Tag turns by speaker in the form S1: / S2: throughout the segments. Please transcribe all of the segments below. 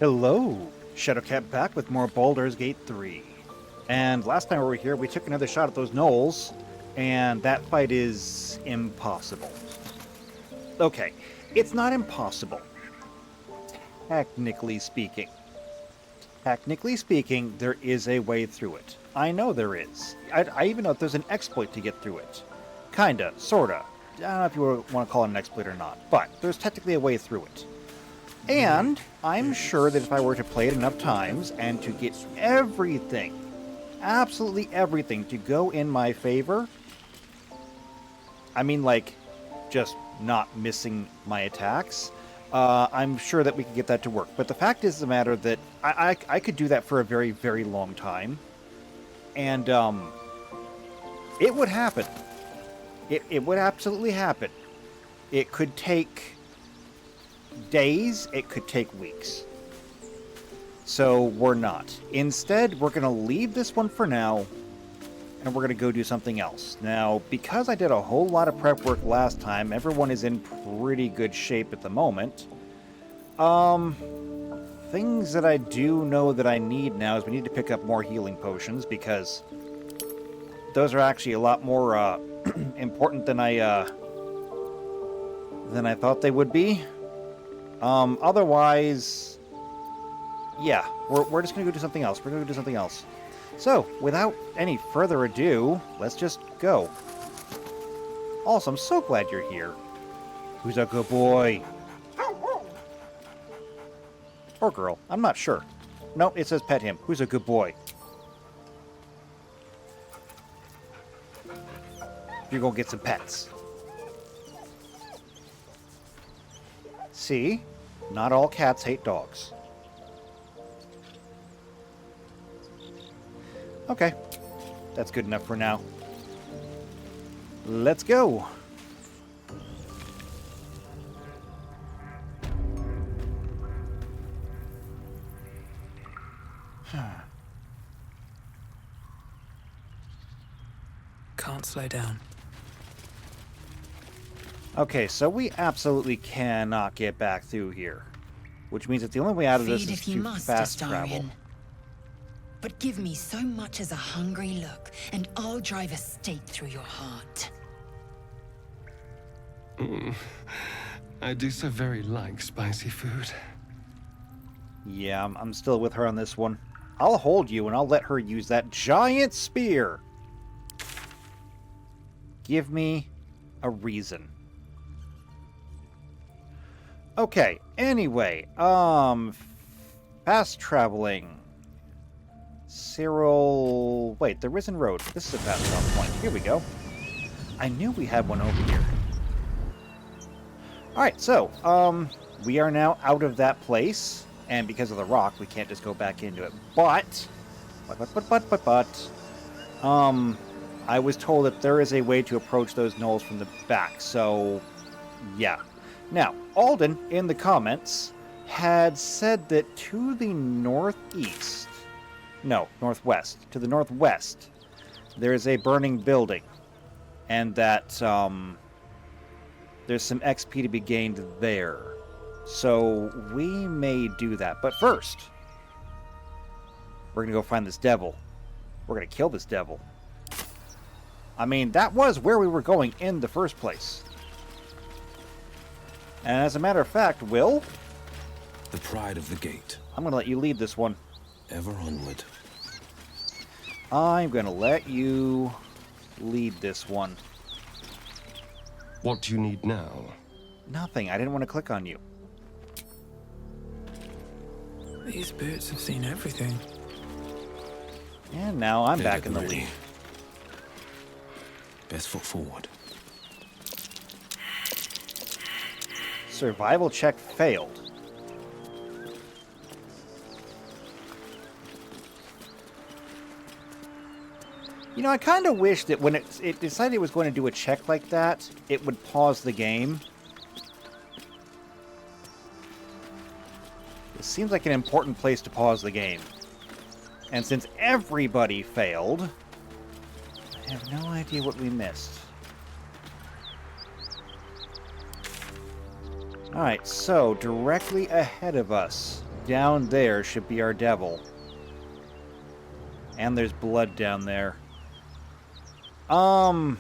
S1: Hello! Shadowcat back with more Baldur's Gate 3. And last time we were here, we took another shot at those gnolls, and that fight is impossible. Okay, it's not impossible. Technically speaking. Technically speaking, there is a way through it. I know there is. I even know that there's an exploit to get through it. Kinda, sorta. I don't know if you want to call it an exploit or not, but there's technically a way through it. And I'm sure that if I were to play it enough times and to get everything, absolutely everything, to go in my favor, I mean, like, just not missing my attacks, I'm sure that we could get that to work. But the fact is the matter that I could do that for a very, very long time. And it would happen. It would absolutely happen. It could take days, it could take weeks. So we're not. Instead, we're going to leave this one for now, and we're going to go do something else. Now, because I did a whole lot of prep work last time, everyone is in pretty good shape at the moment. Things that I do know that I need now is we need to pick up more healing potions, because those are actually a lot more important than I thought they would be. Otherwise, yeah, we're just gonna go do something else. We're gonna go do something else. So, without any further ado, let's just go. Also, I'm so glad you're here. Who's a good boy? Or girl, I'm not sure. No, it says pet him. Who's a good boy? You're gonna get some pets. See? Not all cats hate dogs. Okay. That's good enough for now. Let's go!
S2: Can't slow down.
S1: Okay, so we absolutely cannot get back through here. Which means that the only way out of this is to fast travel.
S3: But give me so much as a hungry look, and I'll drive a stake through your heart.
S4: I do so very like spicy food.
S1: Yeah, I'm still with her on this one. I'll hold you and I'll let her use that giant spear. Give me a reason. Okay, anyway, fast traveling. Cyril... Wait, the Risen Road. This is a fast travel point. Here we go. I knew we had one over here. Alright, so, we are now out of that place, and because of the rock, we can't just go back into it. But, I was told that there is a way to approach those gnolls from the back, so, yeah. Now, Alden, in the comments, had said that to the northeast, no, northwest, to the northwest, there is a burning building, and that, there's some XP to be gained there. So, we may do that. But first, we're going to go find this devil. We're going to kill this devil. I mean, that was where we were going in the first place. And as a matter of fact, Will,
S5: the pride of the gate.
S1: I'm going to let you lead this one.
S5: Ever onward.
S1: I'm going to let you lead this one.
S4: What do you need now?
S1: Nothing. I didn't want to click on you.
S2: These boots have seen everything.
S1: And now I'm back in the
S5: Ready.
S1: lead.
S5: Best foot forward.
S1: Survival check failed. You know, I kind of wish that when it decided it was going to do a check like that, it would pause the game. It seems like an important place to pause the game. And since everybody failed, I have no idea what we missed. Alright, so directly ahead of us down there should be our devil. And there's blood down there. You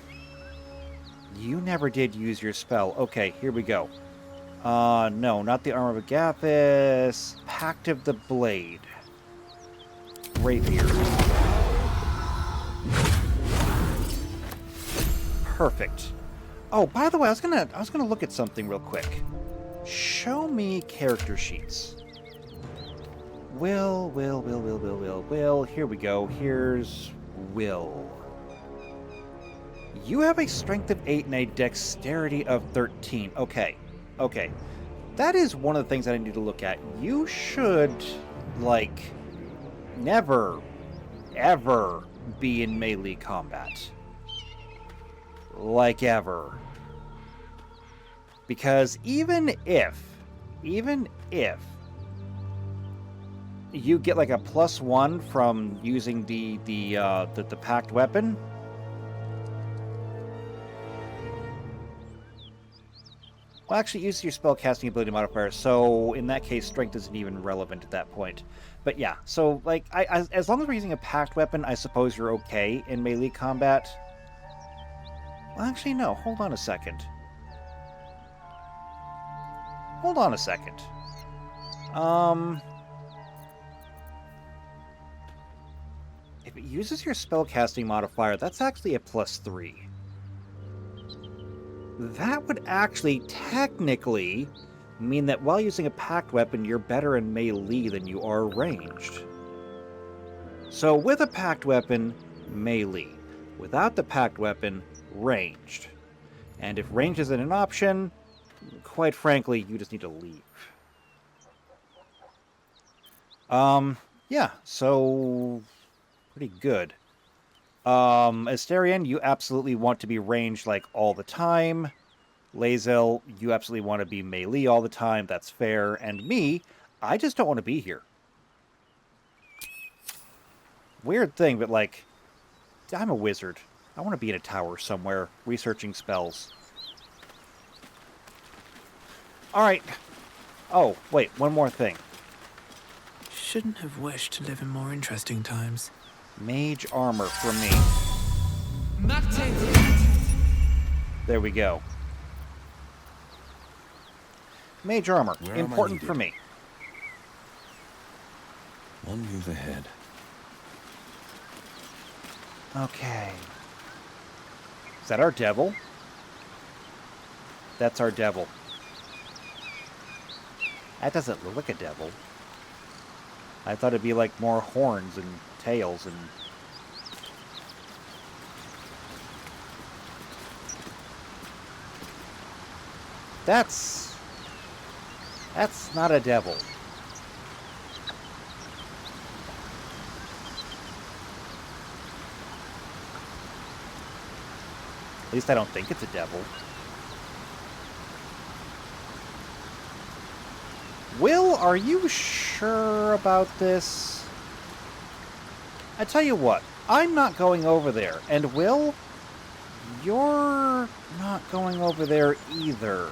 S1: never did use your spell. Okay, here we go. No, not the Armor of Agathis. Pact of the Blade. Rapier. Perfect. Oh, by the way, I was gonna look at something real quick. Show me character sheets. Will. Here we go. Here's Will. You have a strength of 8 and a dexterity of 13. Okay. That is one of the things that I need to look at. You should, like, never, ever be in melee combat. Like, ever. Because even if you get like a +1 from using the packed weapon, well, actually, use your spellcasting ability modifier, so in that case, strength isn't even relevant at that point. But yeah, so, like, as long as we're using a packed weapon, I suppose you're okay in melee combat. Well, actually, no. Hold on a second. If it uses your spellcasting modifier, that's actually a +3. That would actually technically mean that while using a packed weapon, you're better in melee than you are ranged. So with a packed weapon, melee. Without the packed weapon, ranged. And if range isn't an option, quite frankly, you just need to leave. Yeah, so pretty good. Asterion, you absolutely want to be ranged, like, all the time. Lae'zel, you absolutely want to be melee all the time. That's fair. And me, I just don't want to be here. Weird thing, but, like, I'm a wizard. I want to be in a tower somewhere, researching spells. Alright. Oh, wait, one more thing.
S2: Shouldn't have wished to live in more interesting times.
S1: Mage armor for me. There we go. Mage armor,
S5: Where am I
S1: important
S5: needed?
S1: for me.
S5: One move ahead.
S1: Okay. Is that our devil? That's our devil. That doesn't look like a devil. I thought it'd be like more horns and tails and... That's not a devil. At least I don't think it's a devil. Will, are you sure about this? I tell you what, I'm not going over there. And Will, you're not going over there either.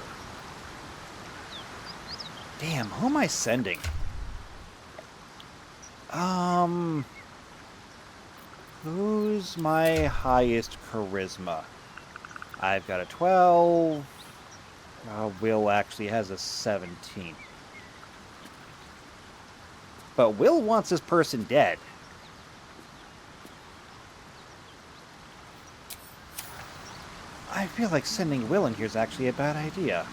S1: Damn, who am I sending? Who's my highest charisma? I've got a 12. Will actually has a 17. But Will wants this person dead. I feel like sending Will in here is actually a bad idea.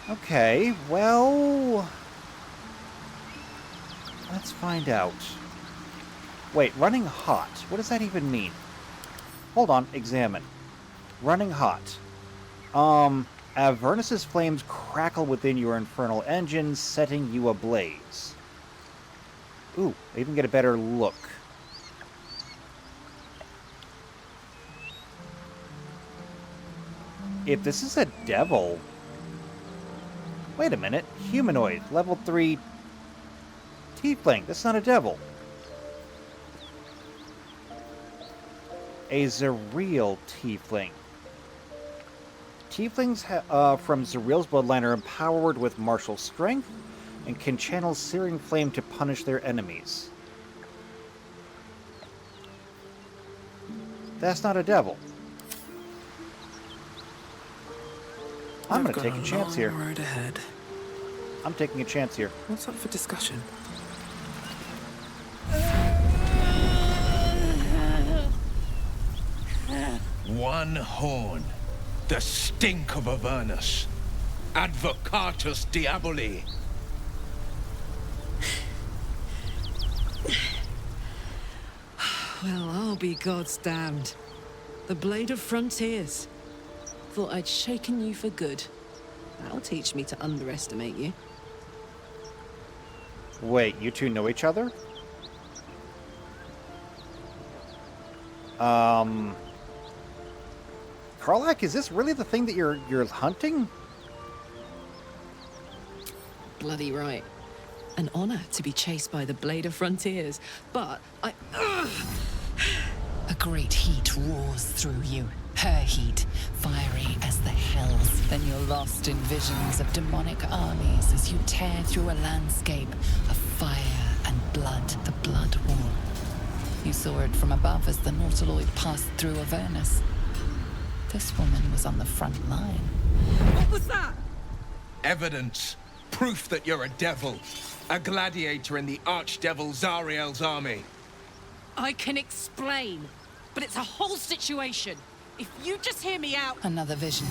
S1: Okay, well... let's find out. Wait, running hot. What does that even mean? Hold on, examine. Running hot. Avernus's flames crackle within your infernal engine, setting you ablaze. Ooh, I even get a better look. If this is a devil... Wait a minute. Humanoid, level 3... Tiefling, that's not a devil. A Zerial Tiefling. Tieflings from Zariel's bloodline are empowered with martial strength and can channel searing flame to punish their enemies. That's not a devil. I'm
S2: I've
S1: going to
S2: got
S1: take a chance here.
S2: Road ahead.
S1: I'm taking a chance here.
S2: What's up for discussion?
S6: One horn. The stink of Avernus. Advocatus Diaboli.
S7: Well, I'll be God's damned. The Blade of Frontiers. Thought I'd shaken you for good. That'll teach me to underestimate you.
S1: Wait, you two know each other? Karlak, is this really the thing that you're hunting?
S7: Bloody right. An honor to be chased by the Blade of Frontiers, but I...
S3: A great heat roars through you. Her heat, fiery as the hells. Then you're lost in visions of demonic armies as you tear through a landscape of fire and blood, the Blood War. You saw it from above as the Nautiloid passed through Avernus. This woman was on the front line.
S7: What was that?
S6: Evidence. Proof that you're a devil. A gladiator in the archdevil Zariel's army.
S7: I can explain, but it's a whole situation. If you just hear me out...
S3: Another vision.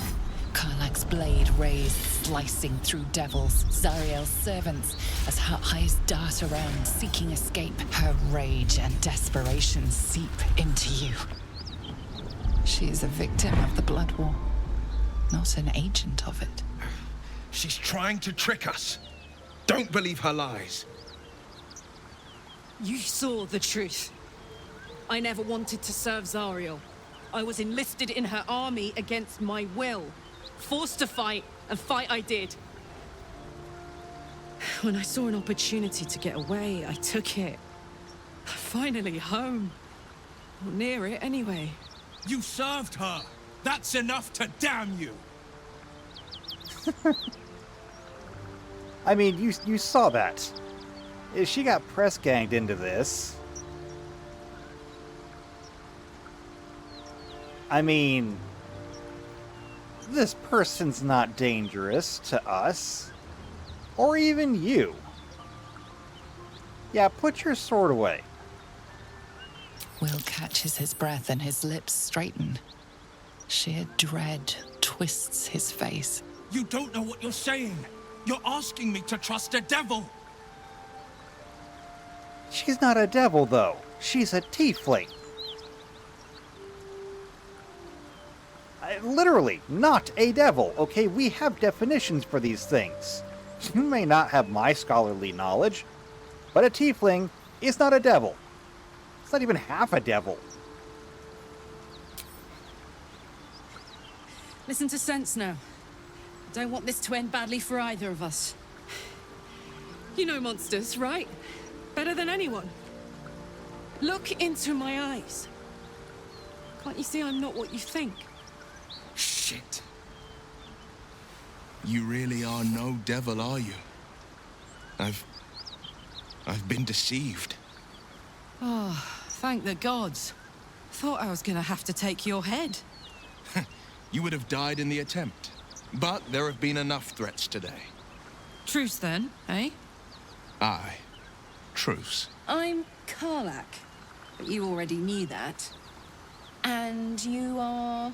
S3: Karlak's blade raised, slicing through devils, Zariel's servants, as her eyes dart around, seeking escape. Her rage and desperation seep into you. She is a victim of the Blood War, not an agent of it.
S6: She's trying to trick us. Don't believe her lies.
S7: You saw the truth. I never wanted to serve Zariel. I was enlisted in her army against my will. Forced to fight, and fight I did. When I saw an opportunity to get away, I took it. Finally home. Or near it, anyway.
S6: You served her. That's enough to damn you.
S1: I mean, you saw that. She got press ganged into this. I mean, this person's not dangerous to us. Or even you. Yeah, put your sword away.
S3: Will catches his breath and his lips straighten. Sheer dread twists his face.
S6: You don't know what you're saying. You're asking me to trust a devil.
S1: She's not a devil, though. She's a tiefling. Literally, not a devil, okay? We have definitions for these things. You may not have my scholarly knowledge, but a tiefling is not a devil. It's not even half a devil.
S7: Listen to sense now. I don't want this to end badly for either of us. You know monsters, right? Better than anyone. Look into my eyes. Can't you see I'm not what you think?
S6: Shit. You really are no devil, are you? I've been deceived.
S7: Oh, thank the gods. Thought I was gonna have to take your head.
S6: You would have died in the attempt. But there have been enough threats today.
S7: Truce then, eh?
S6: Aye. Truce.
S7: I'm Karlak, but you already knew that. And you are...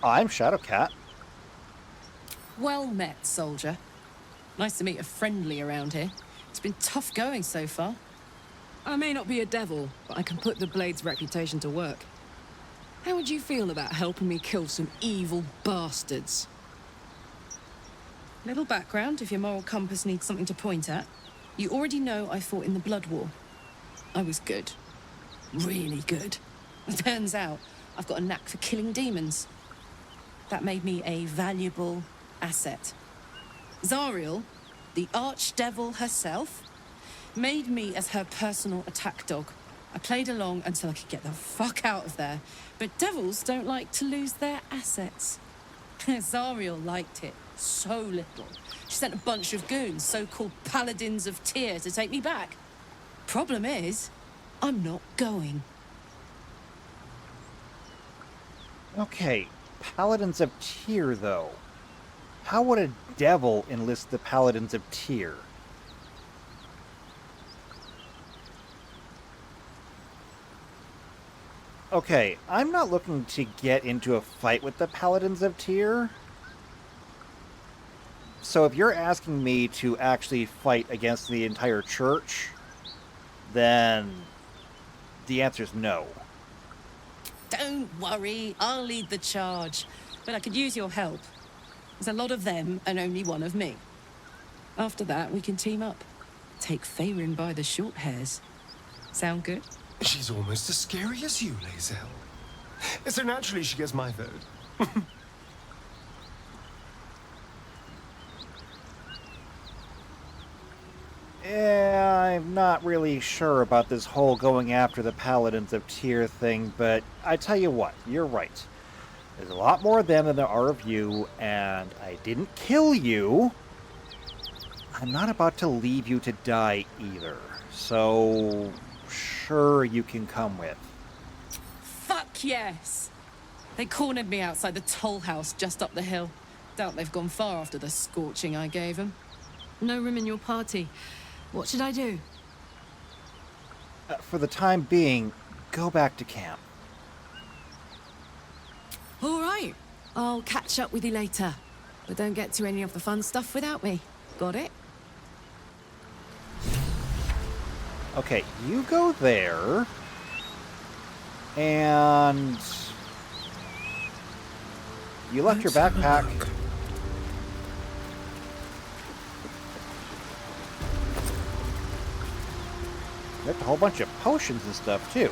S1: I'm Shadowcat.
S7: Well met, soldier. Nice to meet a friendly around here. It's been tough going so far. I may not be a devil, but I can put the Blade's reputation to work. How would you feel about helping me kill some evil bastards? Little background, if your moral compass needs something to point at. You already know I fought in the Blood War. I was good. Really good. Turns out, I've got a knack for killing demons. That made me a valuable asset. Zariel, the archdevil herself, made me as her personal attack dog. I played along until I could get the fuck out of there. But devils don't like to lose their assets. Zariel liked it so little. She sent a bunch of goons, so-called paladins of Tyr, to take me back. Problem is, I'm not going.
S1: Okay, Paladins of Tyr, though. How would a devil enlist the Paladins of Tyr? Okay, I'm not looking to get into a fight with the Paladins of Tyr. So if you're asking me to actually fight against the entire church, then the answer is no.
S7: Don't worry, I'll lead the charge. But I could use your help. There's a lot of them and only one of me. After that, we can team up. Take Faerun by the short hairs. Sound good?
S4: She's almost as scary as you, Lae'zel. So naturally she gets my vote.
S1: Yeah, I'm not really sure about this whole going after the Paladins of Tyr thing, but I tell you what, you're right. There's a lot more of them than there are of you, and I didn't kill you. I'm not about to leave you to die either, so sure you can come with.
S7: Fuck yes! They cornered me outside the toll house just up the hill. Doubt they've gone far after the scorching I gave them.
S8: No room in your party. What should I do?
S1: For the time being, go back to camp.
S8: All right. I'll catch up with you later. But don't get to any of the fun stuff without me. Got it?
S1: Okay, you go there, and you left your backpack. Left a whole bunch of potions and stuff, too.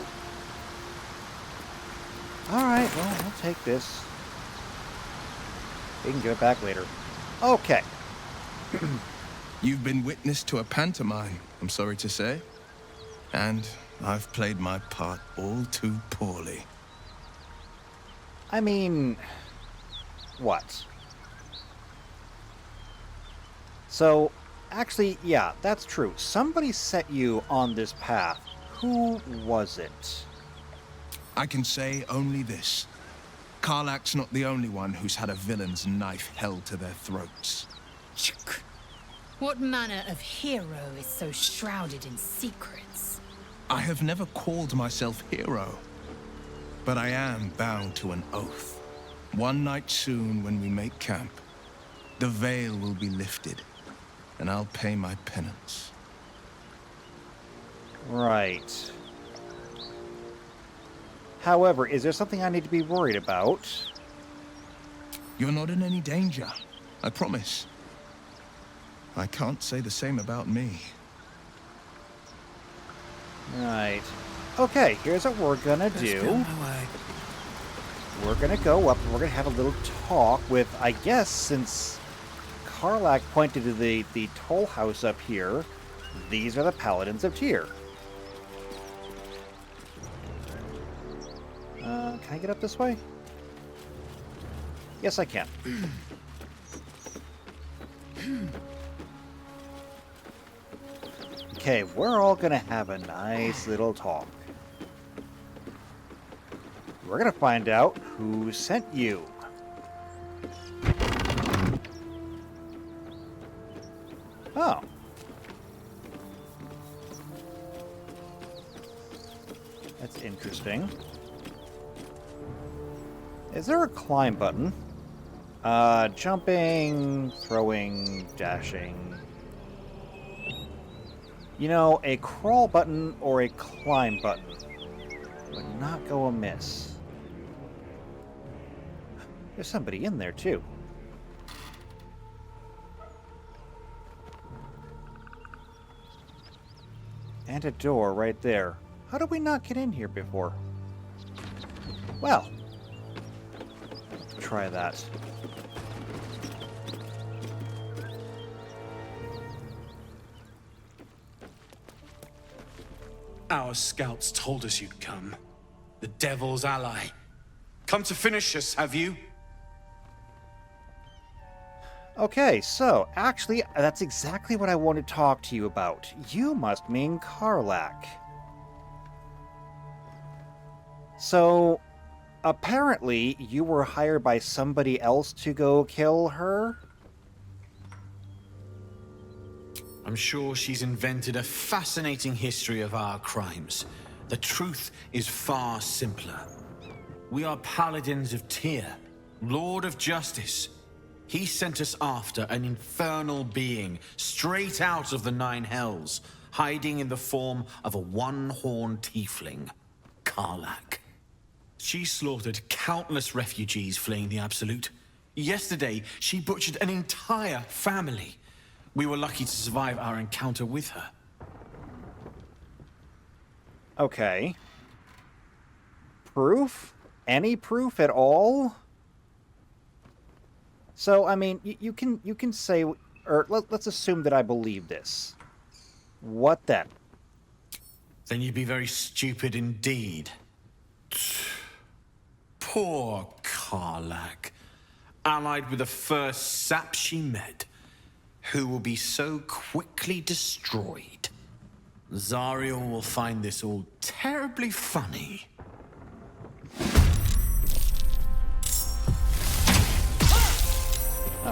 S1: Alright, well, I'll take this. We can give it back later. Okay.
S6: You've been witness to a pantomime, I'm sorry to say. And I've played my part all too poorly.
S1: I mean... what? So, actually, yeah, that's true. Somebody set you on this path. Who was it?
S6: I can say only this. Karlach's not the only one who's had a villain's knife held to their throats.
S9: What manner of hero is so shrouded in secrets?
S6: I have never called myself hero, but I am bound to an oath. One night soon when we make camp, the veil will be lifted, and I'll pay my penance.
S1: Right. However, is there something I need to be worried about?
S6: You're not in any danger, I promise. I can't say the same about me.
S1: Right. Okay, here's what we're gonna
S2: Let's
S1: do.
S2: be on my way.
S1: We're gonna go up and we're gonna have a little talk with, I guess, since Karlach pointed to the toll house up here, these are the Paladins of Tyr. Can I get up this way? Yes, I can. Okay, we're all gonna have a nice little talk. We're gonna find out who sent you. Oh. That's interesting. Is there a climb button? Jumping, throwing, dashing. You know, a crawl button or a climb button would not go amiss. There's somebody in there, too. And a door right there. How did we not get in here before? Well, let's try that.
S10: Our scouts told us you'd come. The Devil's ally. Come to finish us, have you?
S1: Okay, so, actually, that's exactly what I wanted to talk to you about. You must mean Karlak. So, apparently, you were hired by somebody else to go kill her?
S10: I'm sure she's invented a fascinating history of our crimes. The truth is far simpler. We are paladins of Tyr, Lord of Justice. He sent us after an infernal being straight out of the Nine Hells, hiding in the form of a one-horned tiefling, Karlak. She slaughtered countless refugees fleeing the Absolute. Yesterday, she butchered an entire family. We were lucky to survive our encounter with her.
S1: Okay. Proof? Any proof at all? So, I mean, you can say, or let's assume that I believe this. What then?
S10: Then you'd be very stupid indeed. Poor Karlak, allied with the first sap she met, who will be so quickly destroyed. Zariel will find this all terribly funny.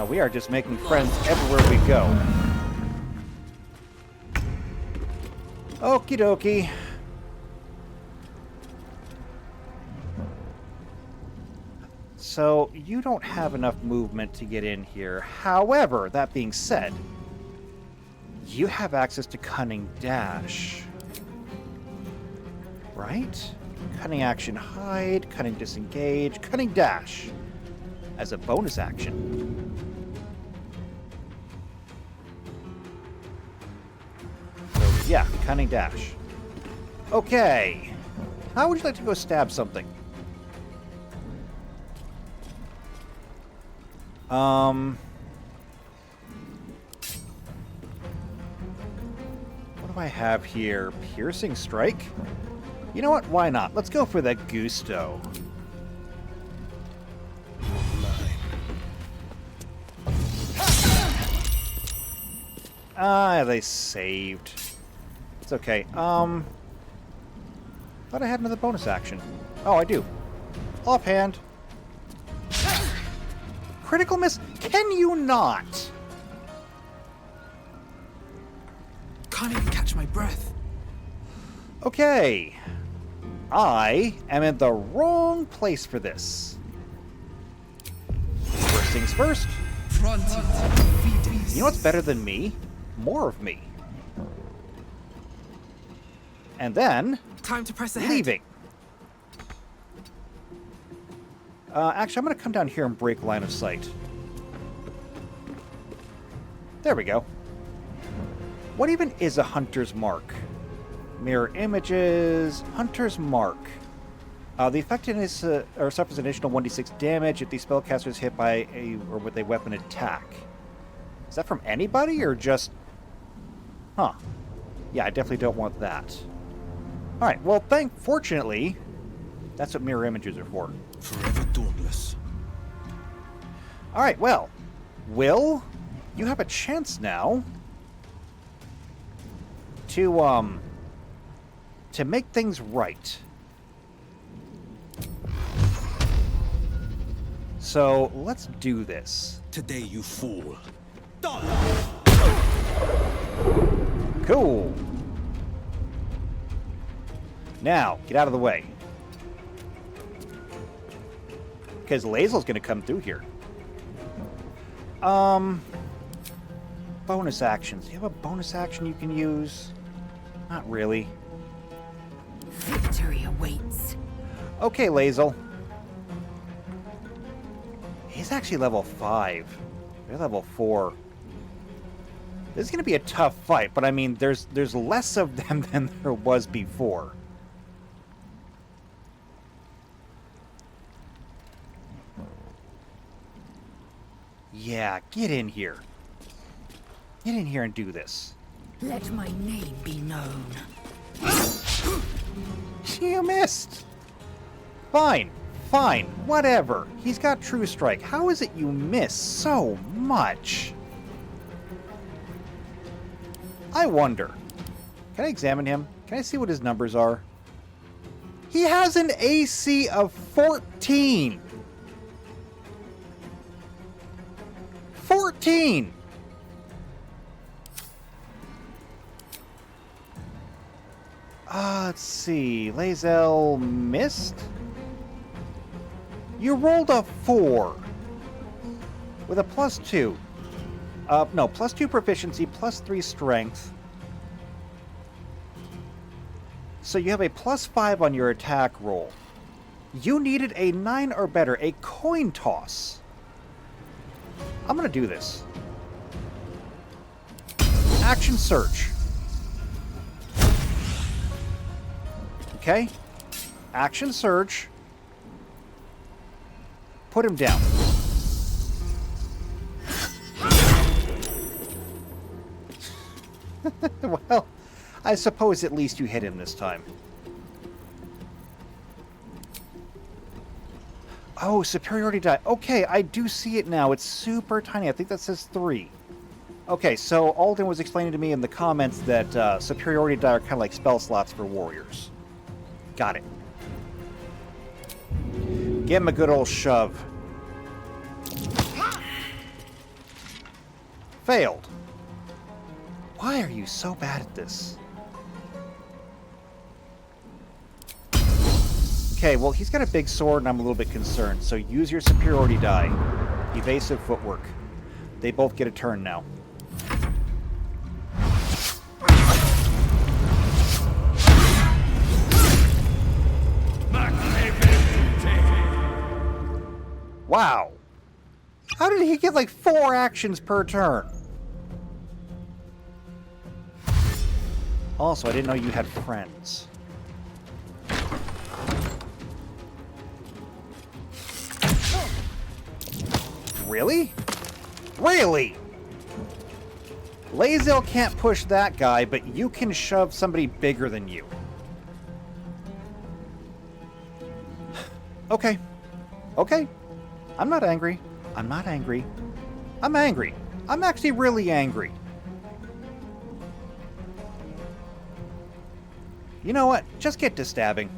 S1: We are just making friends everywhere we go. Okie dokie. So, you don't have enough movement to get in here. However, that being said, you have access to Cunning Dash. Right? Cunning Action Hide, Cunning Disengage, Cunning Dash as a bonus action. So, yeah, Cunning Dash. Okay. How would you like to go stab something? What do I have here? Piercing Strike? You know what? Why not? Let's go for the Gusto. Ah, they saved. It's okay. Thought I had another bonus action. Oh, I do. Offhand. Critical miss? Can you not?
S2: Can't even catch my breath.
S1: Okay. I am in the wrong place for this. First things first. You know what's better than me? More of me. And then...
S2: Time to press ahead.
S1: Leaving. Actually, I'm going to come down here and break line of sight. There we go. What even is a Hunter's Mark? Mirror images, Hunter's Mark. The effectiveness or suffers additional 1d6 damage if the spellcaster is hit by with a weapon attack. Is that from anybody or just... Huh. Yeah, I definitely don't want that. Alright, well, fortunately, that's what mirror images are for.
S5: Forever dauntless.
S1: Alright, well, Will, you have a chance now to make things right. So, let's do this.
S5: Today you fool.
S1: Cool. Now, get out of the way. Because Lae'zel's going to come through here. Bonus actions. Do you have a bonus action you can use? Not really.
S8: Victory awaits.
S1: Okay, Lae'zel. He's actually level 5. They're level 4. This is going to be a tough fight, but I mean, there's less of them than there was before. Yeah, get in here. Get in here and do this.
S8: Let my name be known.
S1: You missed! Fine, fine, whatever. He's got True Strike. How is it you miss so much? I wonder. Can I examine him? Can I see what his numbers are? He has an AC of 14! 14! Let's see. Lae'zel missed? You rolled a 4. With a +2. No, +2 proficiency, +3 strength. So you have a +5 on your attack roll. You needed a 9 or better, a coin toss. I'm gonna do this. Action search. Okay. Action surge. Put him down. Well, I suppose at least you hit him this time. Oh, superiority die. Okay, I do see it now. It's super tiny. I think that says 3. Okay, so Alden was explaining to me in the comments that superiority die are kind of like spell slots for warriors. Got it. Give him a good old shove. Failed. Why are you so bad at this? Okay, well, he's got a big sword, and I'm a little bit concerned. So use your superiority die. Evasive footwork. They both get a turn now. Wow. How did he get like 4 actions per turn? Also, I didn't know you had friends. Really? Really? Lae'zel can't push that guy, but you can shove somebody bigger than you. Okay. Okay. I'm not angry. I'm not angry. I'm angry. I'm actually really angry. You know what? Just get to stabbing.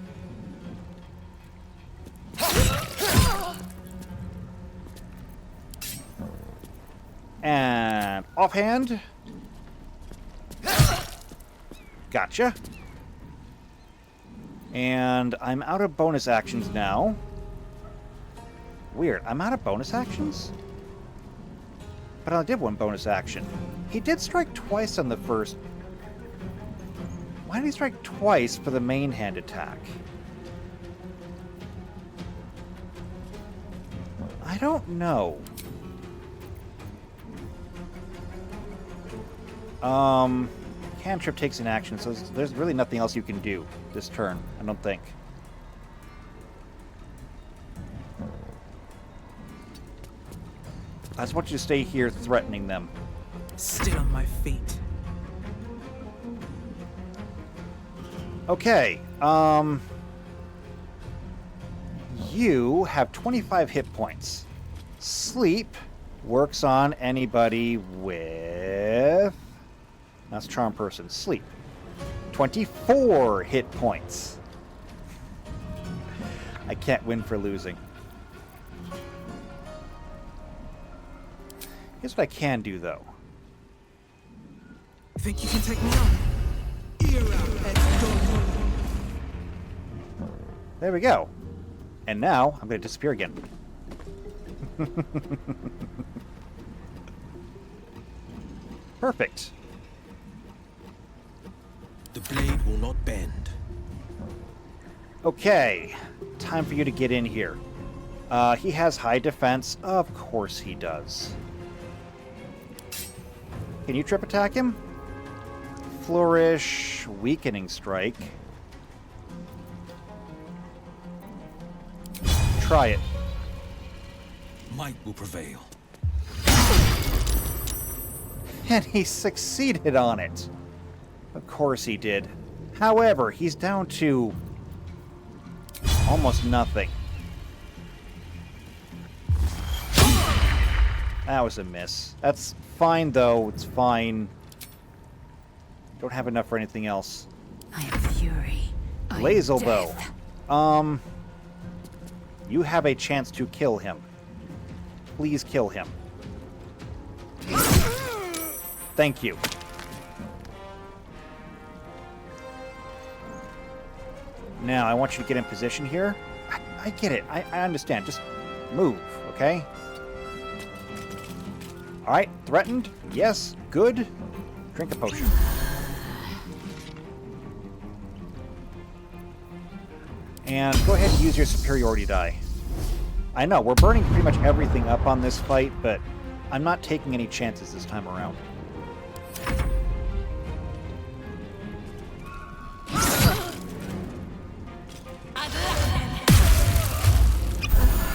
S1: And offhand. Gotcha. And I'm out of bonus actions now. Weird. I'm out of bonus actions? But I did one bonus action. He did strike twice on the first. Why did he strike twice for the main hand attack? I don't know. Cantrip takes an action, so there's really nothing else you can do this turn, I don't think. I just want you to stay here threatening them.
S2: Still on my feet.
S1: Okay, you have 25 hit points. Sleep works on anybody with... That's charm person. Sleep. 24 hit points. I can't win for losing. Here's what I can do, though.
S2: Think you can take me on?
S1: There we go. And now, I'm going to disappear again. Perfect.
S5: The blade will not bend.
S1: Okay. Time for you to get in here. He has high defense. Of course he does. Can you trip attack him? Flourish, weakening strike. Try it.
S5: Might will prevail.
S1: And he succeeded on it. Of course he did. However, he's down to Almost nothing. That was a miss. That's fine, though. It's fine. Don't have enough for anything else.
S8: I am fury.
S1: Lazel, though. You have a chance to kill him. Please kill him. Thank you. Now, I want you to get in position here. I get it. I understand. Just move, okay? Alright, threatened. Yes, good. Drink a potion. And go ahead and use your superiority die. I know, we're burning pretty much everything up on this fight, but I'm not taking any chances this time around.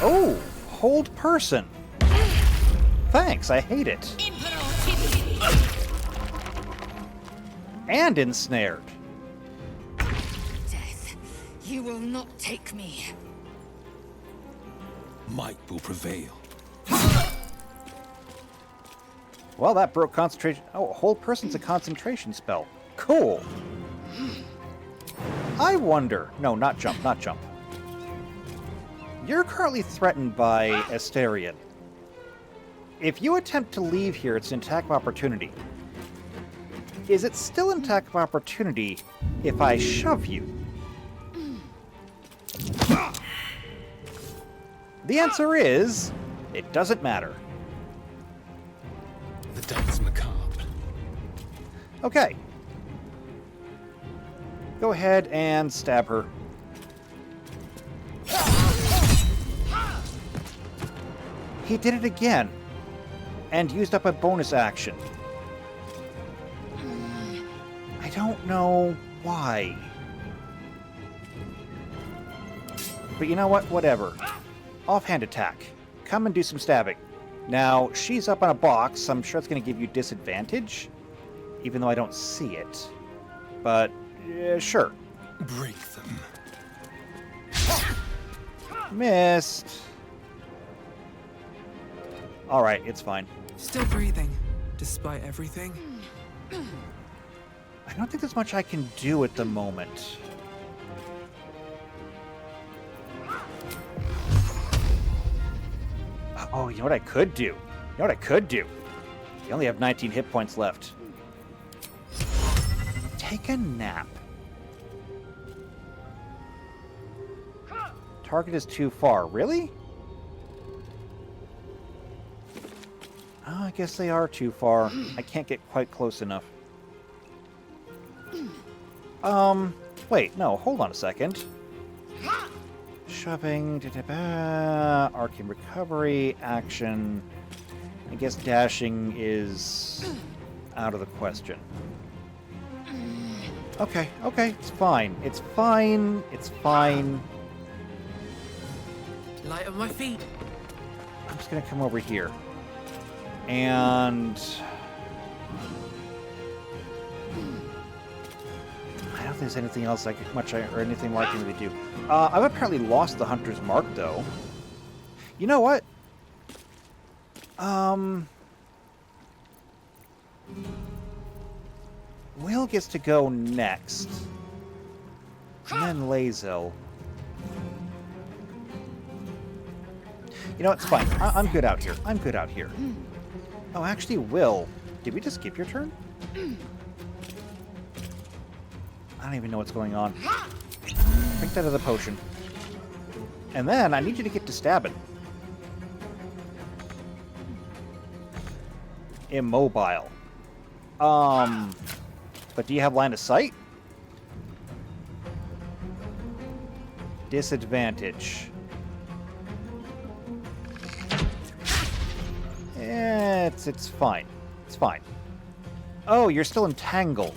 S1: Oh, hold person. Thanks, I hate it. And ensnared.
S3: Death, you will not take me.
S5: Might will prevail.
S1: Well, that broke concentration. Oh, hold person's a concentration spell. Cool. I wonder. No, not jump, not jump. You're currently threatened by Asterion. If you attempt to leave here, it's an attack of opportunity. Is it still an attack of opportunity if I shove you? The answer is, it doesn't matter.
S4: The dance macabre.
S1: Okay. Go ahead and stab her. He did it again. And used up a bonus action. I don't know why. But you know what? Whatever. Offhand attack. Come and do some stabbing. Now, she's up on a box. I'm sure it's going to give you disadvantage. Even though I don't see it. But, sure.
S4: Break them.
S1: Missed. Alright, it's fine.
S2: Still breathing, despite everything.
S1: I don't think there's much I can do at the moment. Oh, you know what I could do? You know what I could do? You only have 19 hit points left. Take a nap. Target is too far. Really? Oh, I guess they are too far. I can't get quite close enough. Wait, no, hold on a second. Shoving, arcane recovery, action. I guess dashing is out of the question. Okay, it's fine. It's fine. It's fine.
S2: Light on my feet.
S1: I'm just gonna come over here. And I don't think there's anything else or anything more I can really do. I've apparently lost the Hunter's Mark, though. You know what? Will gets to go next. And then Lazel. You know, it's fine. I'm good out here. I'm good out here. Oh, actually, Will. Did we just skip your turn? I don't even know what's going on. Drink that other potion. And then I need you to get to stabbing. Immobile. But do you have line of sight? Disadvantage. It's fine. It's fine. Oh, you're still entangled.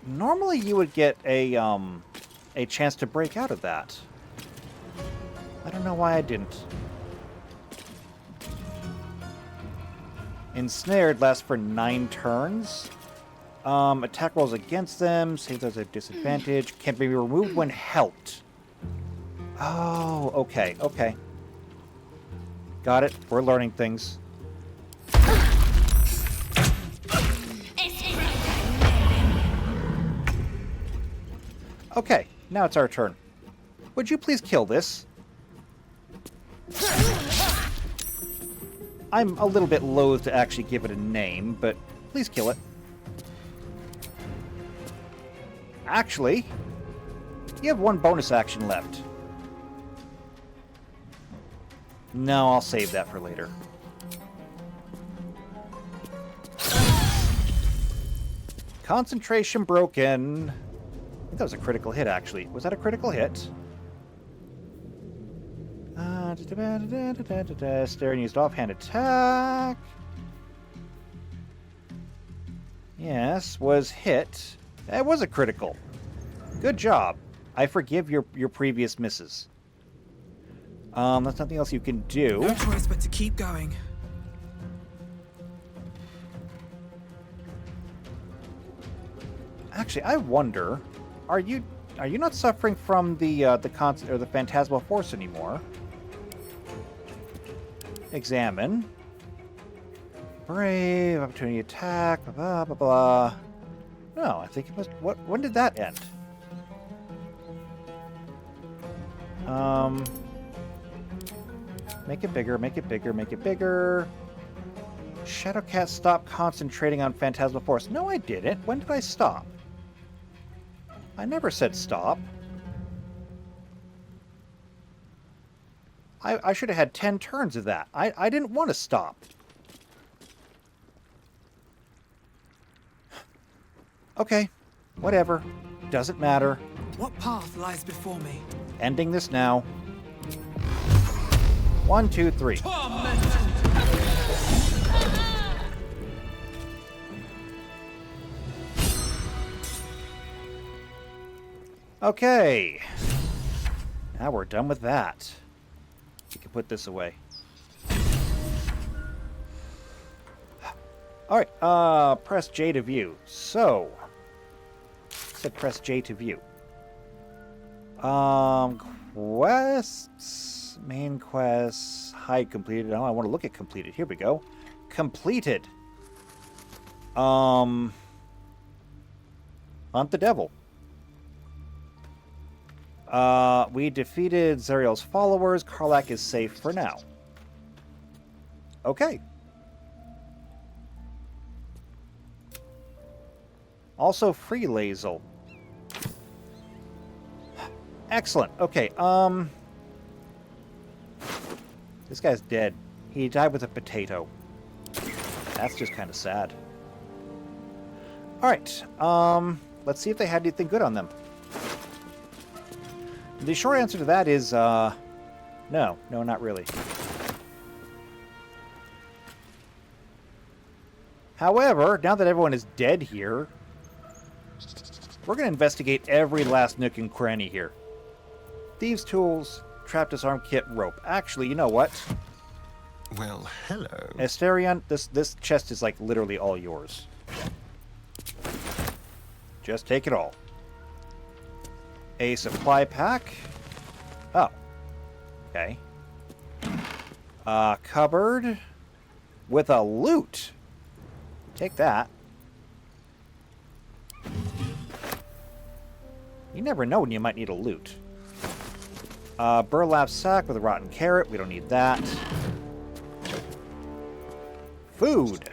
S1: Normally you would get a chance to break out of that. I don't know why I didn't. Ensnared lasts for 9 turns. Attack rolls against them. Save those at disadvantage. Can be removed when helped. Oh, okay, okay. Got it. We're learning things. Okay, now it's our turn. Would you please kill this? I'm a little bit loath to actually give it a name, but please kill it. Actually, you have one bonus action left. No, I'll save that for later. Concentration broken. I think that was a critical hit, actually. Was that a critical hit? Stare and used offhand attack. Yes, was hit. That was a critical. Good job. I forgive your previous misses. That's nothing else you can do.
S2: No choice but to keep going.
S1: Actually, I wonder, are you not suffering from the phantasmal force anymore? Examine. Brave, opportunity attack, blah blah blah. No, I think it must. When did that end? Make it bigger, make it bigger, make it bigger. Shadowcat, stop concentrating on Phantasmal Force. No, I didn't. When did I stop? I never said stop. I should have had 10 turns of that. I didn't want to stop. Okay, whatever. Doesn't matter.
S2: What path lies before me?
S1: Ending this now. 1, 2, 3. Okay. Now we're done with that. We can put this away. Alright, press J to view. So, said press J to view. Quests, main quests, hide completed. Oh, I want to look at completed. Here we go. Completed. Hunt the devil. We defeated Zariel's followers. Karlak is safe for now. Okay. Also free Lazel. Excellent. Okay, this guy's dead. He died with a potato. That's just kind of sad. Alright, let's see if they had anything good on them. The short answer to that is, no, not really. However, now that everyone is dead here, we're going to investigate every last nook and cranny here. Thieves' tools, trap disarm kit, rope. Actually, you know what?
S4: Well, hello.
S1: Asterion, this chest is like literally all yours. Just take it all. A supply pack. Oh. Okay. Cupboard with a loot. Take that. You never know when you might need a loot. Burlap sack with a rotten carrot. We don't need that. Food.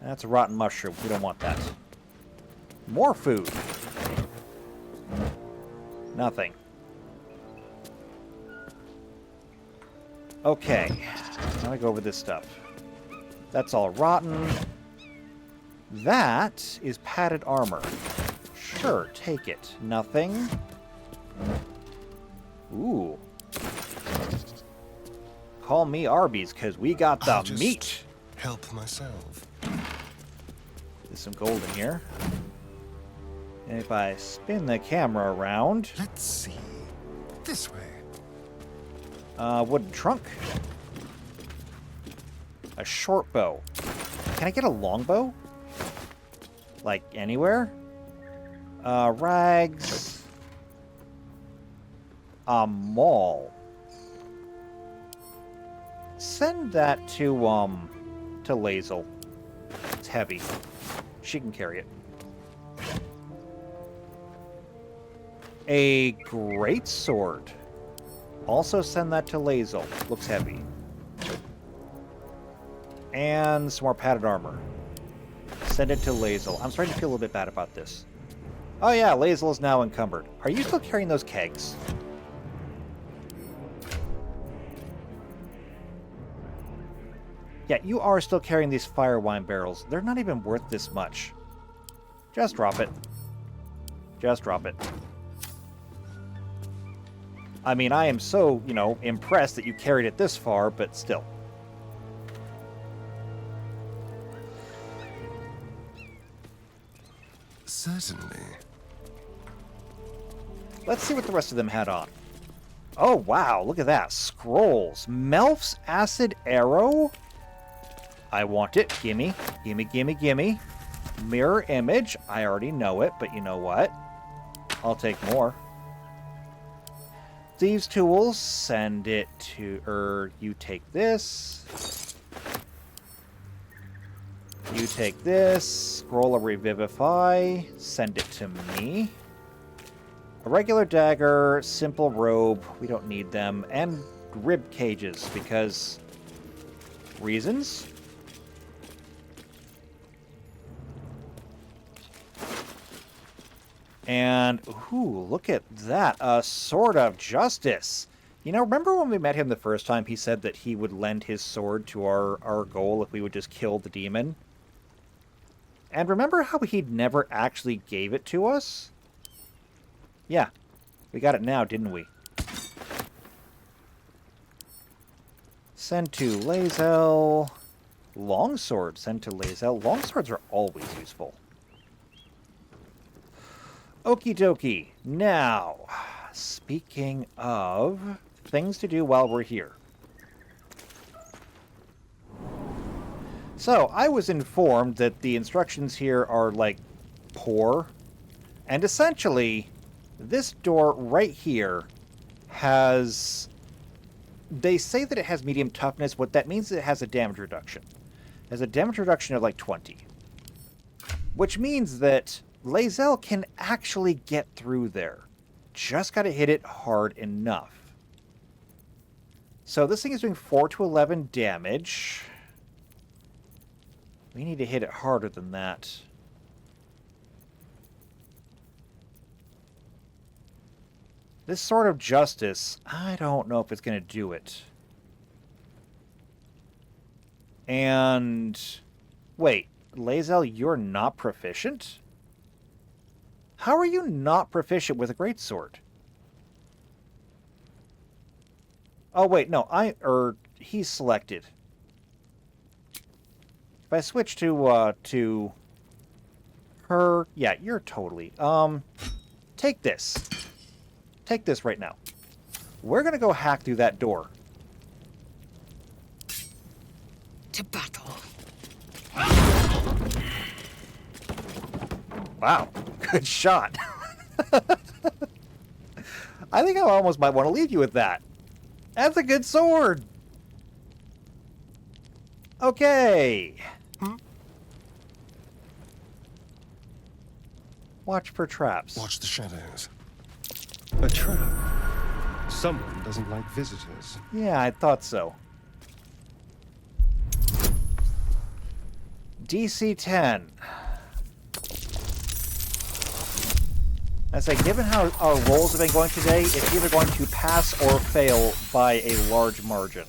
S1: That's a rotten mushroom. We don't want that. More food. Nothing. Okay. Now I go over this stuff. That's all rotten. That is padded armor. Sure, take it. Nothing. Ooh. Call me Arby's, because we got the meat.
S4: Help myself.
S1: There's some gold in here. And if I spin the camera around...
S4: Let's see. This way.
S1: Wooden trunk. A short bow. can I get a longbow? Like, anywhere? Rags. A maul. Send that to Lae'zel. It's heavy. She can carry it. A great sword. Also send that to Lae'zel. Looks heavy. And some more padded armor. Send it to Lae'zel. I'm starting to feel a little bit bad about this. Oh yeah, Lae'zel is now encumbered. Are you still carrying those kegs? Yeah, you are still carrying these fire wine barrels. They're not even worth this much. Just drop it. Just drop it. I mean, I am so, you know, impressed that you carried it this far, but still.
S4: Certainly.
S1: Let's see what the rest of them had on. Oh, wow, look at that. Scrolls. Melf's Acid Arrow? I want it. Gimme. Gimme, gimme, gimme. Mirror Image. I already know it, but you know what? I'll take more. Thieves' Tools. Send it to... you take this. You take this. Scroll of Revivify. Send it to me. A regular dagger. Simple robe. We don't need them. And rib cages, because... reasons? And, ooh, look at that. A Sword of Justice. You know, remember when we met him the first time, he said that he would lend his sword to our goal if we would just kill the demon? And remember how he never actually gave it to us? Yeah. We got it now, didn't we? Send to Lae'zel. Longsword. Send to Lae'zel. Longswords are always useful. Okie dokie. Now, speaking of things to do while we're here. So, I was informed that the instructions here are, like, poor. And essentially, this door right here has... they say that it has medium toughness. What that means is it has a damage reduction. It has a damage reduction of, like, 20. Which means that Lae'zel can actually get through there. Just gotta hit it hard enough. So this thing is doing 4 to 11 damage. We need to hit it harder than that. This Sword of Justice, I don't know if it's going to do it. And... wait, Lae'zel, you're not proficient? How are you not proficient with a greatsword? Oh, wait, no, he's selected. If I switch to her... yeah, you're totally... take this. Take this right now. We're gonna go hack through that door.
S8: To battle.
S1: Wow, good shot. I think I almost might want to leave you with that. That's a good sword. Okay. Watch for traps.
S4: Watch the shadows. A trap. Someone doesn't like visitors.
S1: Yeah, I thought so. DC 10. I say, given how our rolls have been going today, it's either going to pass or fail by a large margin.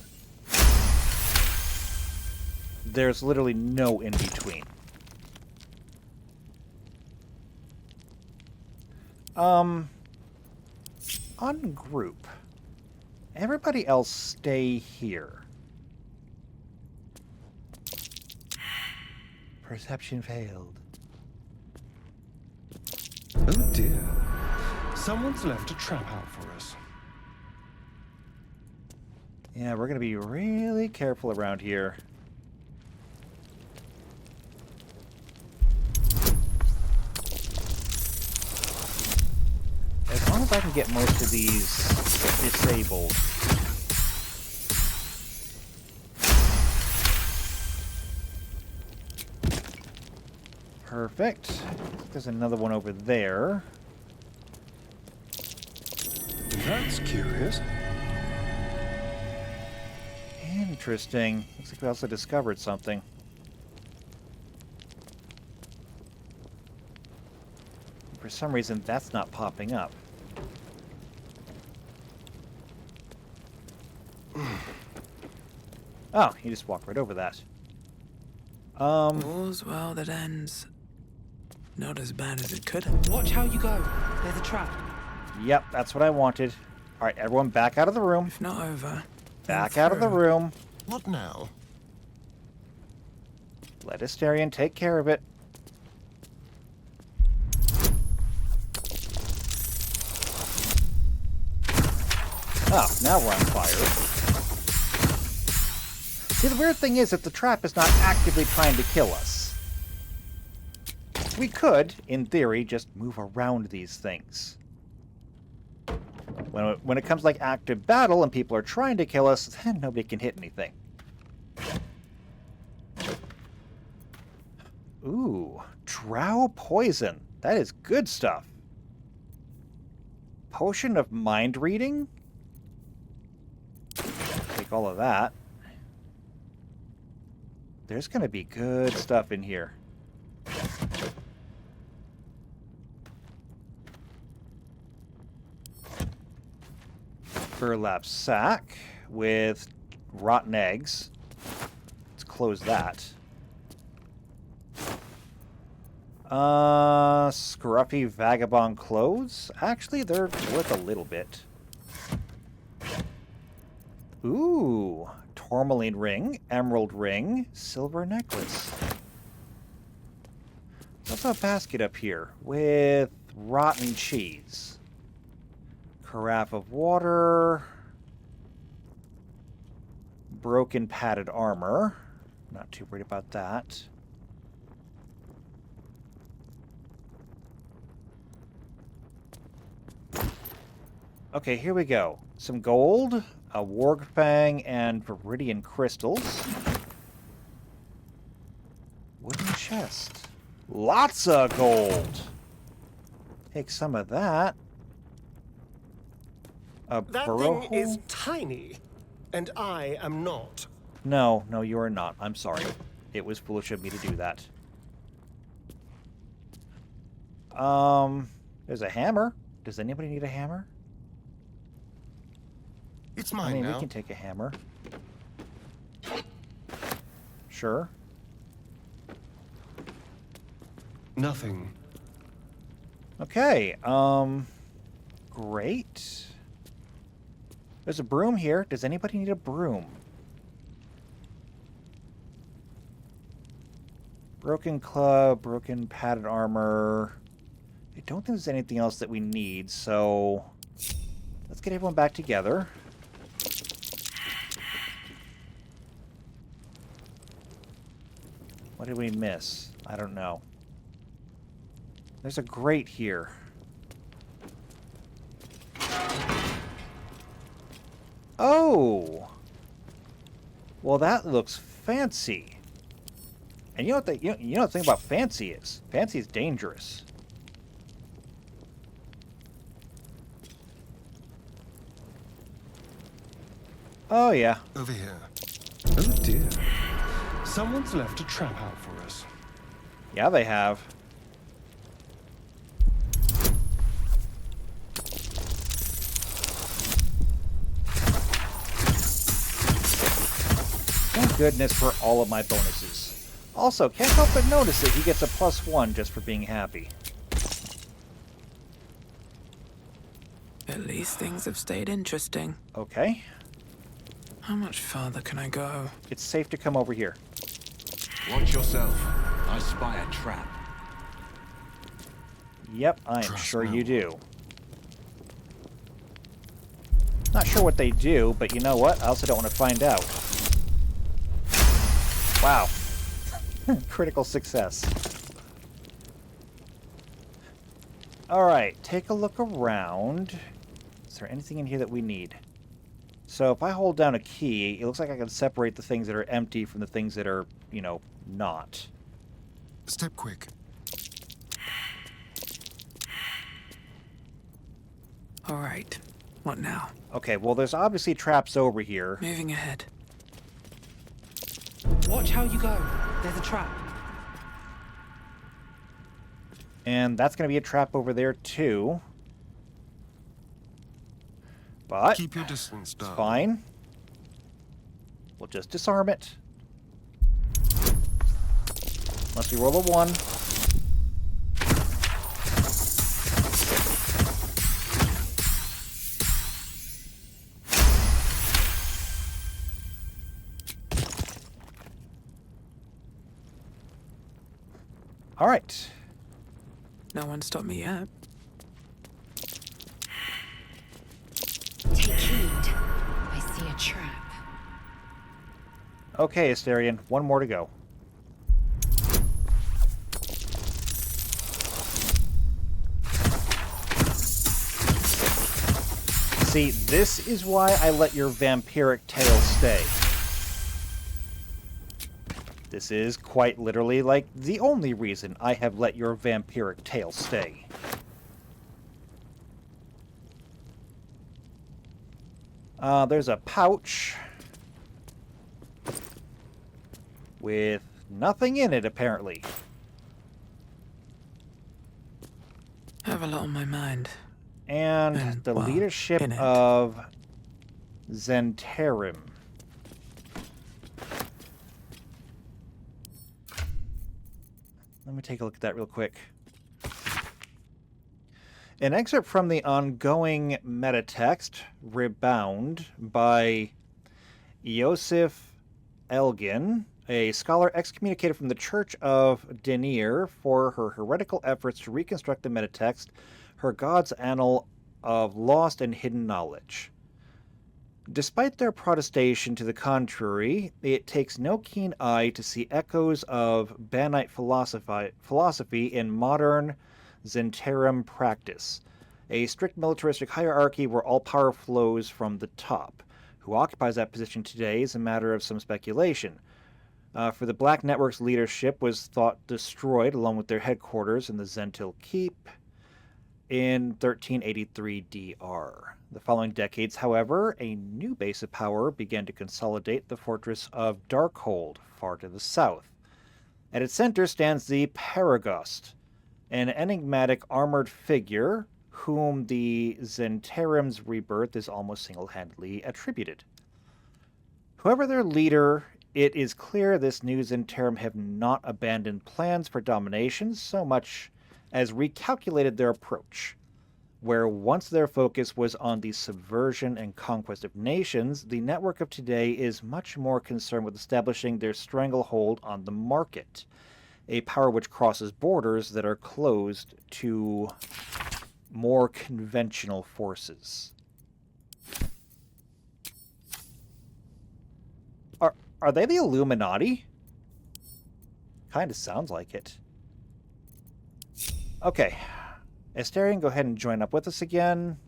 S1: There's literally no in between. Ungroup. Everybody else stay here. Perception failed.
S4: Oh dear. Someone's left a trap out for us.
S1: Yeah, we're gonna be really careful around here. if I can get most of these disabled. Perfect. There's another one over there.
S4: That's curious.
S1: Interesting. Looks like we also discovered something. For some reason, that's not popping up. Oh, you just walked right over that.
S2: All's well that ends. Not as bad as it could have. Watch how you go. There's a trap.
S1: Yep, that's what I wanted. All right, everyone back out of the room.
S2: If not over,
S1: Back out of the room.
S4: What now?
S1: Let Asterion take care of it. Oh, now we're on fire. See, the weird thing is that the trap is not actively trying to kill us. We could, in theory, just move around these things. When it comes like active battle and people are trying to kill us, then nobody can hit anything. Ooh, drow poison. That is good stuff. Potion of mind reading? Take all of that. There's going to be good stuff in here. Burlap sack with rotten eggs. Let's close that. Scruffy vagabond clothes. Actually, they're worth a little bit. Ooh, tourmaline ring, emerald ring, silver necklace. There's also a basket up here with rotten cheese. Carafe of water. Broken padded armor. Not too worried about that. Okay, here we go. Some gold, a warg fang, and viridian crystals. Wooden chest. Lots of gold. Take some of that. A
S4: That
S1: burrow
S4: thing is
S1: hole?
S4: tiny, and I am not.
S1: No, you are not. I'm sorry. It was foolish of me to do that. There's a hammer. Does anybody need a hammer?
S4: It's
S1: I
S4: mine
S1: mean,
S4: now.
S1: we can take a hammer. Sure.
S4: Nothing.
S1: Okay, great. There's a broom here. Does anybody need a broom? Broken club, broken padded armor. I don't think there's anything else that we need, so let's get everyone back together. What did we miss? I don't know. There's a grate here. Oh! Well, that looks fancy. And you know what you know the thing about fancy is? Fancy is dangerous. Oh, yeah.
S4: Over here. Oh dear. Someone's left a trap out for us.
S1: Yeah, they have. Thank goodness for all of my bonuses. Also, can't help but notice that he gets a +1 just for being happy.
S2: At least things have stayed interesting.
S1: Okay.
S2: How much farther can I go?
S1: It's safe to come over here.
S5: Watch yourself. I spy a trap.
S1: Yep, I am
S4: Trust
S1: sure
S4: no
S1: you
S4: one.
S1: do. Not sure what they do, but you know what? I also don't want to find out. Wow. Critical success. Alright, take a look around. Is there anything in here that we need? So if I hold down a key, it looks like I can separate the things that are empty from the things that are, you know, not.
S4: Step quick.
S2: All right. What now?
S1: Okay, well, there's obviously traps over here.
S2: Moving ahead. Watch how you go. There's a trap.
S1: And that's going to be a trap over there, too. But
S4: Keep your distance,
S1: it's
S4: darling.
S1: fine. We'll just disarm it. Unless we roll a 1. All right.
S2: No one stopped me yet.
S3: Take heed. I see a trap.
S1: Okay, Asterion. 1 more to go. See, this is why I let your vampiric tail stay. This is quite literally, like, the only reason I have let your vampiric tail stay. There's a pouch with nothing in it, apparently.
S2: I have a lot on my mind.
S1: And the
S2: well,
S1: leadership
S2: in it.
S1: of Zentarum. Let me take a look at that real quick. An excerpt from the ongoing metatext, Rebound, by Iosif Elgin, a scholar excommunicated from the Church of Denir for her heretical efforts to reconstruct the metatext, her God's Annal of Lost and Hidden Knowledge. Despite their protestation to the contrary, it takes no keen eye to see echoes of Banite philosophy in modern Zentarum practice, a strict militaristic hierarchy where all power flows from the top. Who occupies that position today is a matter of some speculation. For the Black Network's leadership was thought destroyed along with their headquarters in the Zentil Keep in 1383 DR. The following decades, however, a new base of power began to consolidate the fortress of Darkhold, far to the south. At its center stands the Paragost, an enigmatic armored figure whom the Zentarum's rebirth is almost single-handedly attributed. Whoever their leader, it is clear this new Zentarum have not abandoned plans for domination so much as recalculated their approach. Where once their focus was on the subversion and conquest of nations, the network of today is much more concerned with establishing their stranglehold on the market, a power which crosses borders that are closed to more conventional forces. Are they the Illuminati? Kinda sounds like it. Okay. Asterion, go ahead and join up with us again.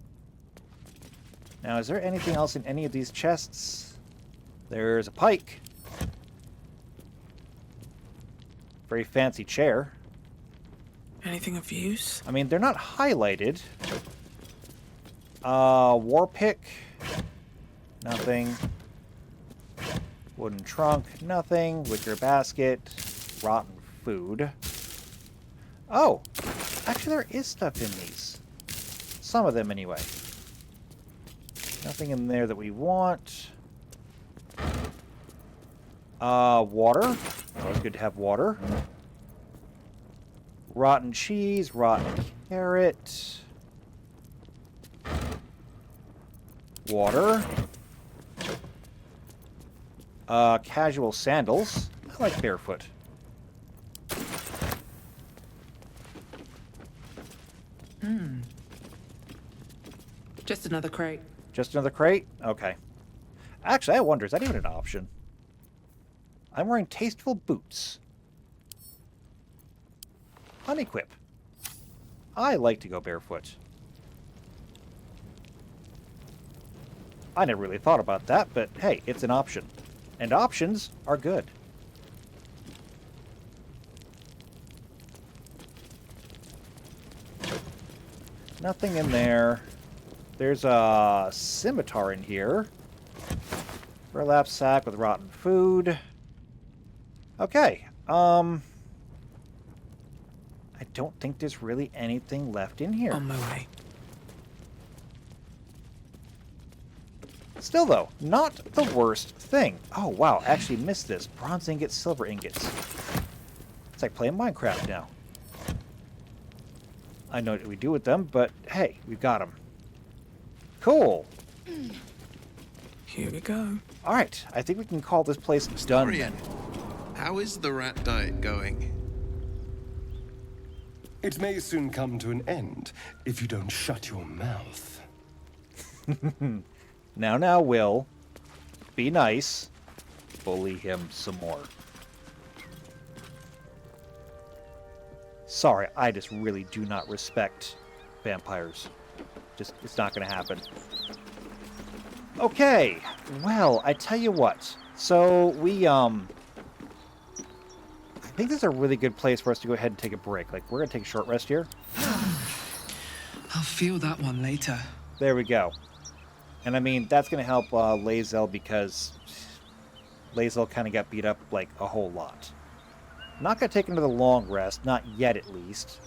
S1: Now, is there anything else in any of these chests? There's a pike. Very fancy chair.
S2: Anything of use?
S1: I mean, they're not highlighted. War pick. Nothing. Wooden trunk. Nothing. Wicker basket. Rotten food. Oh! Actually, there is stuff in these. Some of them, anyway. Nothing in there that we want. Water. Always good to have water. Rotten cheese, rotten carrot. Water. Casual sandals. I like barefoot.
S2: Just another crate.
S1: Just another crate? Okay. Actually, I wonder, is that even an option? I'm wearing tasteful boots. Unequip. I like to go barefoot. I never really thought about that, but hey, it's an option. And options are good. Nothing in there. There's a scimitar in here. Burlap sack with rotten food. Okay. I don't think there's really anything left in here.
S2: On my way.
S1: Still, though, not the worst thing. Oh, wow. Actually missed this. Bronze ingots, silver ingots. It's like playing Minecraft now. I know what we do with them, but hey, we've got them. Cool.
S2: Here we go.
S1: All right. I think we can call this place done.
S6: Dorian, how is the rat diet going?
S4: It may soon come to an end if you don't shut your mouth.
S1: Now, Will. Be nice. Bully him some more. Sorry, I just really do not respect vampires. Just, it's not going to happen. Okay, well, I tell you what. So, I think this is a really good place for us to go ahead and take a break. Like, we're going to take a short rest here.
S2: I'll feel that one later.
S1: There we go. And I mean, that's going to help Lae'zel because Lae'zel kind of got beat up, like, a whole lot. Not going to take another long rest, not yet at least.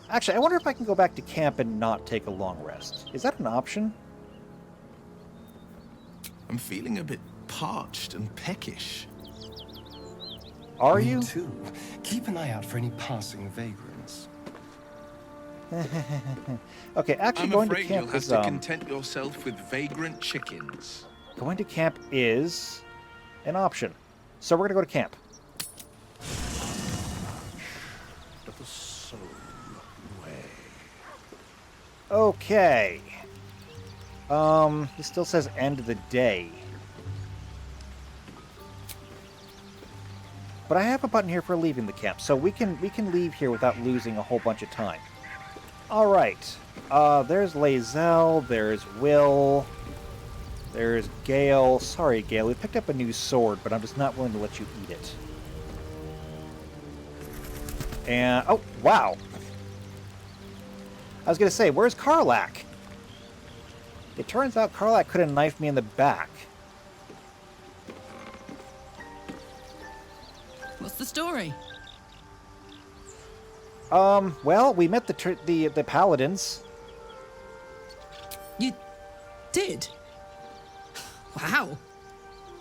S1: Actually, I wonder if I can go back to camp and not take a long rest. Is that an option?
S6: I'm feeling a bit parched and peckish.
S1: Are
S4: Me
S1: you?
S4: too. Keep an eye out for any passing vagrants.
S1: Okay, actually
S6: I'm
S1: going to
S6: afraid you'll
S1: camp
S6: have
S1: is
S6: to content yourself with vagrant chickens.
S1: going to camp is an option. So we're going to go to camp.
S5: Of the soul way.
S1: Okay. It still says end of the day. But I have a button here for leaving the camp, so we can leave here without losing a whole bunch of time. All right. There's Lae'zel, there's Will, there's Gale. Sorry, Gale, we picked up a new sword, but I'm just not willing to let you eat it. And oh, wow. I was gonna say, where's Karlak? It turns out Karlak could have knifed me in the back.
S8: What's the story?
S1: Well, we met the paladins.
S8: You did? Wow.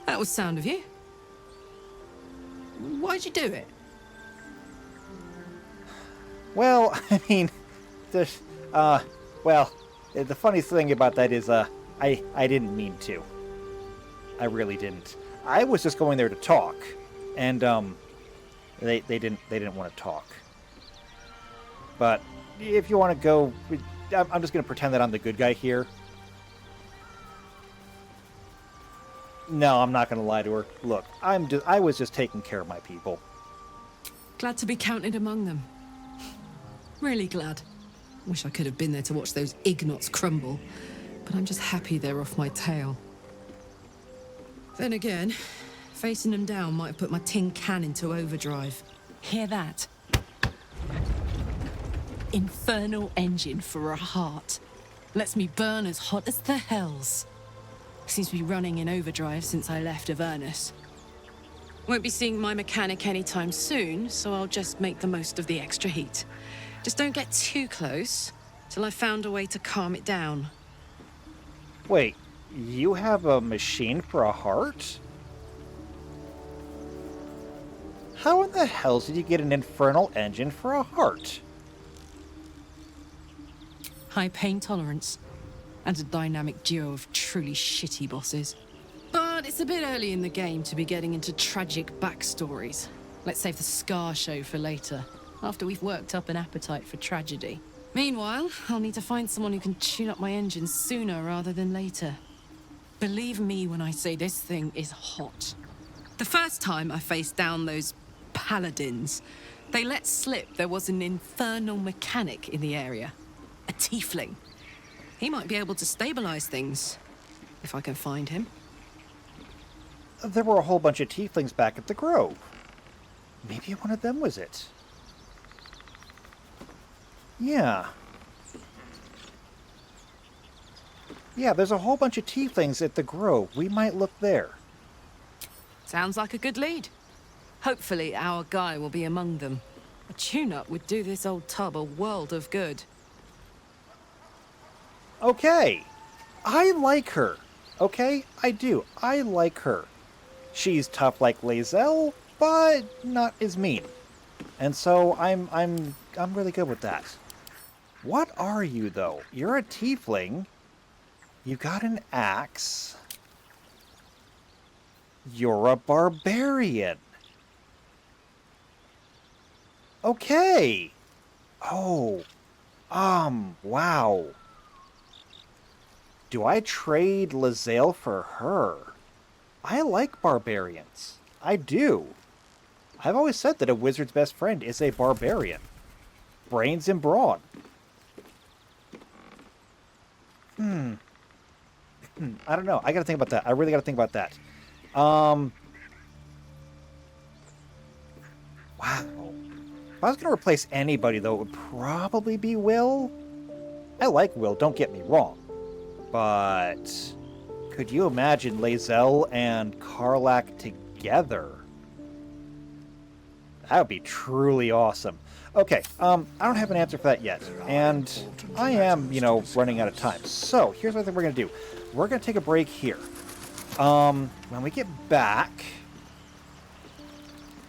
S8: That was sound of you. Why'd you do it?
S1: Well, I mean, the funny thing about that is, I didn't mean to. I really didn't. I was just going there to talk, and they didn't want to talk. But if you want to go, I'm just going to pretend that I'm the good guy here. No, I'm not going to lie to her. Look, I was just taking care of my people.
S8: Glad to be counted among them. Really glad. Wish I could have been there to watch those Ignots crumble, but I'm just happy they're off my tail. Then again, facing them down might have put my tin can into overdrive. Hear that? Infernal engine for a heart. Lets me burn as hot as the hells. Seems to be running in overdrive since I left Avernus. Won't be seeing my mechanic anytime soon, so I'll just make the most of the extra heat. Just don't get too close till I've found a way to calm it down.
S1: Wait, you have a machine for a heart? How in the hell did you get an infernal engine for a heart?
S8: High pain tolerance, and a dynamic duo of truly shitty bosses. But it's a bit early in the game to be getting into tragic backstories. Let's save the Scar show for later, after we've worked up an appetite for tragedy. Meanwhile, I'll need to find someone who can tune up my engine sooner rather than later. Believe me when I say this thing is hot. The first time I faced down those paladins, They let slip there was an infernal mechanic in the area. A tiefling. He might be able to stabilize things, if I can find him.
S1: There were a whole bunch of tieflings back at the Grove. Maybe one of them was it. Yeah. Yeah, there's a whole bunch of tieflings at the Grove. We might look there.
S8: Sounds like a good lead. Hopefully our guy will be among them. A tune-up would do this old tub a world of good.
S1: Okay. I like her. Okay? I do. I like her. She's tough like Lae'zel, but not as mean. And so I'm really good with that. What are you, though? You're a tiefling. You got an axe. You're a barbarian. Okay. Oh. Wow. Do I trade Lae'zel for her? I like barbarians. I do. I've always said that a wizard's best friend is a barbarian. Brains and brawn. I don't know. I gotta think about that. I really gotta think about that. Wow. If I was gonna replace anybody, though, it would probably be Will. I like Will, don't get me wrong. But could you imagine Lae'zel and Karlach together? That would be truly awesome. Okay, I don't have an answer for that yet. And I am, running out of time. So, here's what I think we're going to do. We're going to take a break here. When we get back,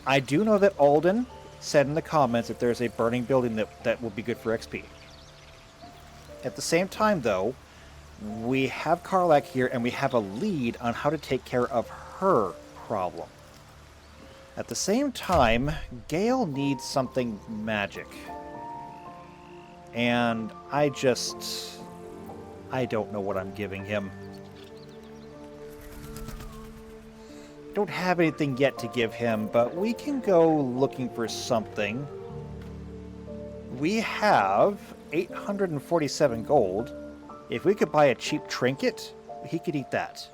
S1: I do know that Alden said in the comments that there's a burning building that will be good for XP. At the same time, though, we have Karlach here, and we have a lead on how to take care of her problem. At the same time, Gale needs something magic. And I don't know what I'm giving him. Don't have anything yet to give him, but we can go looking for something. We have 847 gold. If we could buy a cheap trinket, he could eat that.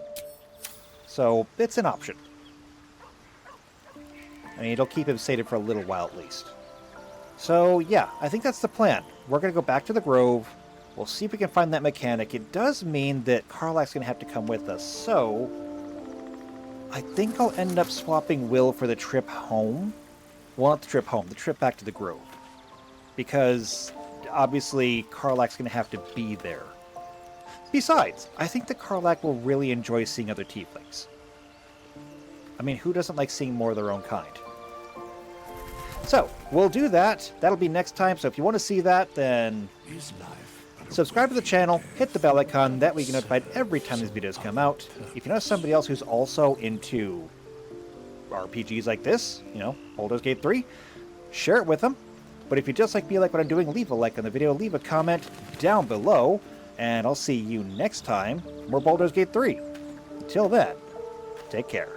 S1: So, it's an option. I mean, it'll keep him sated for a little while at least. So, yeah, I think that's the plan. We're going to go back to the Grove. We'll see if we can find that mechanic. It does mean that Karlach's going to have to come with us, so I think I'll end up swapping Will for the trip home. Well, not the trip home, the trip back to the Grove. Because, obviously, Karlach's going to have to be there. Besides, I think that Karlach will really enjoy seeing other tieflings. I mean, who doesn't like seeing more of their own kind? So, we'll do that. That'll be next time, so if you want to see that, then subscribe to the channel, hit the bell icon, that way you get notified every time these videos come out. If you know somebody else who's also into RPGs like this, Baldur's Gate 3, share it with them. But if you just like what I'm doing, leave a like on the video, leave a comment down below, and I'll see you next time for more Baldur's Gate 3. Until then, take care.